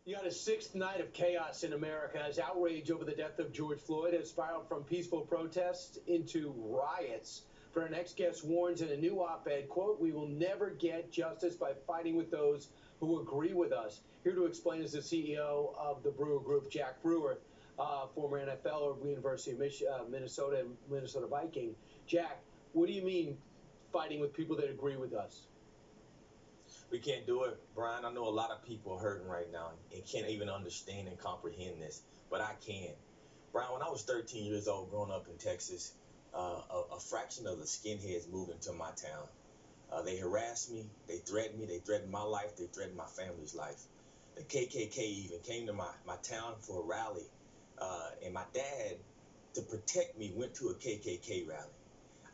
You got a sixth night of chaos in America as outrage over the death of George Floyd has spiraled from peaceful protests into riots. For our next guest warns in a new op-ed, quote, "We will never get justice by fighting with those who agree with us." Here to explain is the CEO of the Brewer Group, Jack Brewer, former NFL of University of Minnesota and Minnesota Viking. Jack, what do you mean fighting with people that agree with us? We can't do it, Brian. I know a lot of people are hurting right now and can't even understand and comprehend this, but I can. Brian, when I was 13 years old growing up in Texas, a fraction of the skinheads moved into my town. They harassed me, they threatened my life, they threatened my family's life. The KKK even came to my town for a rally, and my dad, to protect me, went to a KKK rally.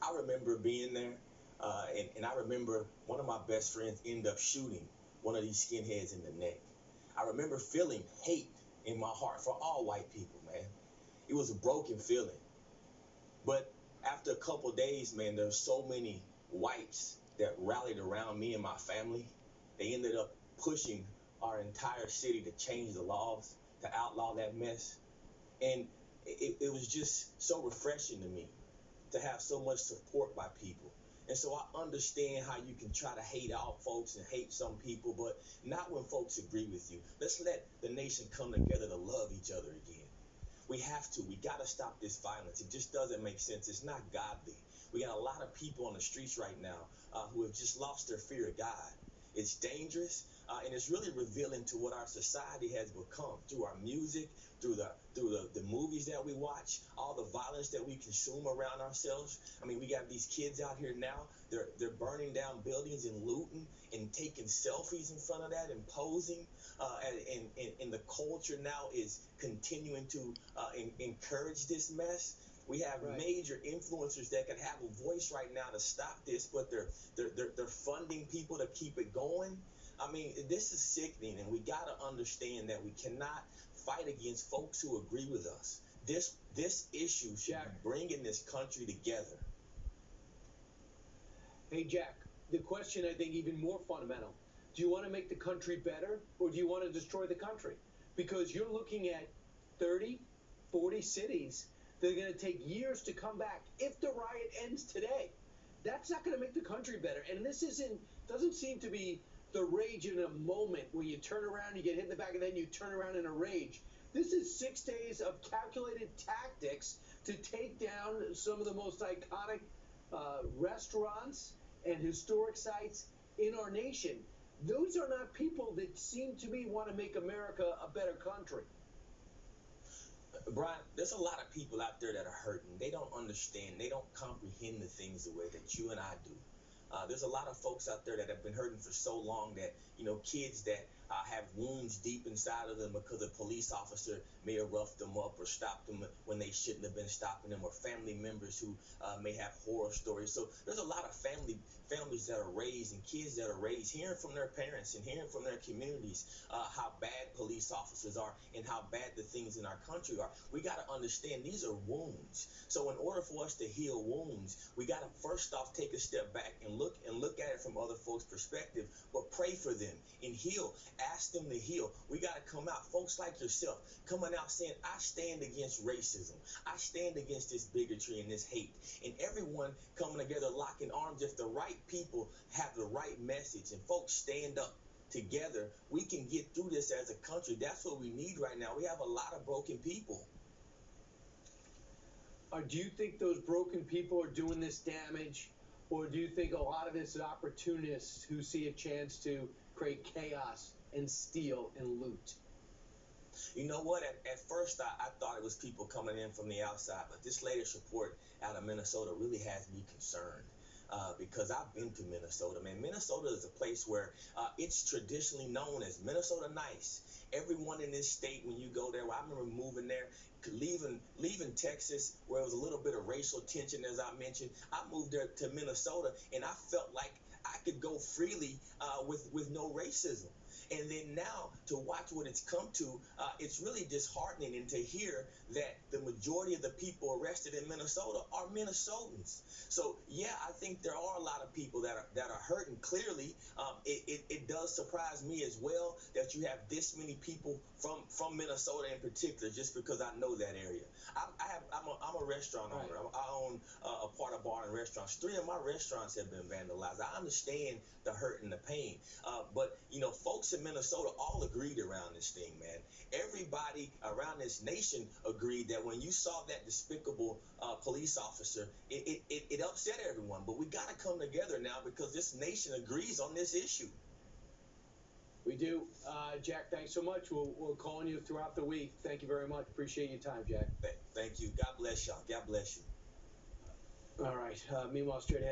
I remember being there, and I remember one of my best friends ended up shooting one of these skinheads in the neck. I remember feeling hate in my heart for all white people, man. It was a broken feeling. But after a couple of days, man, there's so many whites that rallied around me and my family. They ended up pushing our entire city to change the laws, to outlaw that mess. And it was just so refreshing to me to have so much support by people. And so I understand how you can try to hate all folks and hate some people, but not when folks agree with you. Let's let the nation come together to love each other again. We have to. We got to stop this violence. It just doesn't make sense. It's not godly. We got a lot of people on the streets right now who have just lost their fear of God. It's dangerous, and it's really revealing to what our society has become through our music, through the movies that we watch, all the violence that we consume around ourselves. I mean, we got these kids out here now. They're burning down buildings and looting and taking selfies in front of that and posing. And the culture now is continuing to encourage this mess. We have major influencers that could have a voice right now to stop this, but they're funding people to keep it going. I mean, this is sickening, and we got to understand that we cannot fight against folks who agree with us. This issue should be bringing this country together. Hey, Jack, the question I think even more fundamental. Do you want to make the country better, or do you want to destroy the country? Because you're looking at 30, 40 cities that are going to take years to come back if the riot ends today. That's not going to make the country better. And this doesn't seem to be the rage in a moment where you turn around, you get hit in the back, and then you turn around in a rage. This is 6 days of calculated tactics to take down some of the most iconic restaurants and historic sites in our nation. Those are not people that seem to me want to make America a better country. Brian, there's a lot of people out there that are hurting. They don't understand. They don't comprehend the things the way that you and I do. There's a lot of folks out there that have been hurting for so long that, kids that have wounds deep inside of them because a police officer may have roughed them up or stopped them when they shouldn't have been stopping them, or family members who may have horror stories. So there's a lot of families that are raised and kids that are raised hearing from their parents and hearing from their communities how bad police officers are and how bad the things in our country are. We got to understand these are wounds. So in order for us to heal wounds, we got to first off take a step back and look at it from other folks' perspective, but pray for them and heal. Ask them to heal. We got to come out, folks like yourself, coming out saying, I stand against racism. I stand against this bigotry and this hate. And everyone coming together, locking arms. If the right people have the right message and folks stand up together, we can get through this as a country. That's what we need right now. We have a lot of broken people. Do you think those broken people are doing this damage? Or do you think a lot of this is opportunists who see a chance to create chaos and steal and loot? You know what? At first, I thought it was people coming in from the outside, but this latest report out of Minnesota really has me concerned. Because I've been to Minnesota, man. Minnesota is a place where it's traditionally known as Minnesota nice. Everyone in this state, when you go there, I remember moving there, leaving Texas, where it was a little bit of racial tension, as I mentioned. I moved there to Minnesota, and I felt like I could go freely with no racism. And then now to watch what it's come to, it's really disheartening. And to hear that the majority of the people arrested in Minnesota are Minnesotans. So yeah, I think there are a lot of people that are hurting. Clearly, it does surprise me as well that you have this many people from Minnesota in particular, just because I know that area. I'm a restaurant owner. Right. I own a part of bar and restaurants. 3 of my restaurants have been vandalized. I understand the hurt and the pain, but folks in Minnesota all agreed around this thing, man. Everybody around this nation agreed that when you saw that despicable police officer, it upset everyone. But we got to come together now because this nation agrees on this issue. We do. Jack, thanks so much. We'll call on you throughout the week. Thank you very much. Appreciate your time, Jack. Thank you. God bless y'all. God bless you. All right. Meanwhile, straight ahead.